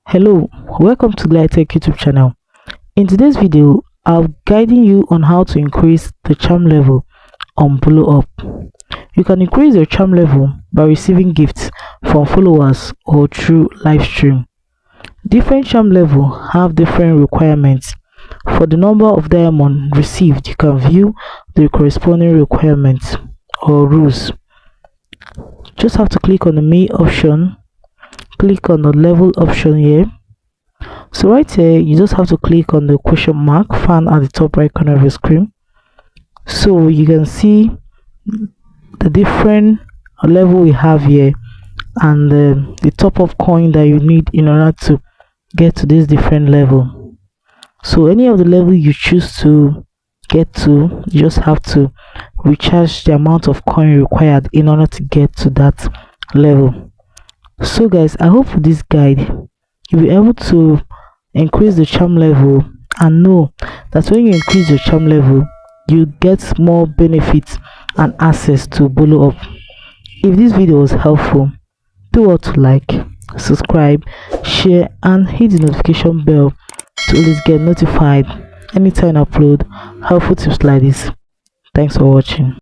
Hello, welcome to GlideTech YouTube channel. In today's video, I'll be guiding you on how to increase the charm level on Boloup. You can increase your charm level by receiving gifts from followers or through Livestream. Different charm levels have different requirements. For the number of diamonds received, you can view the corresponding requirements or rules. Just have to click on the main option. Click on the level option here. So right here, you just have to click on the question mark found at the top right corner of your screen, so you can see the different level we have here and the top of coin that you need in order to get to this different level. So any of the level you choose to get to, you just have to recharge the amount of coin required in order to get to that level. So guys, I hope with this guide you'll be able to increase the charm level and know that when you increase your charm level, you get more benefits and access to Boloup. If this video was helpful, do what to like, subscribe, share and hit the notification bell to always get notified anytime I upload helpful tips like this. Thanks for watching.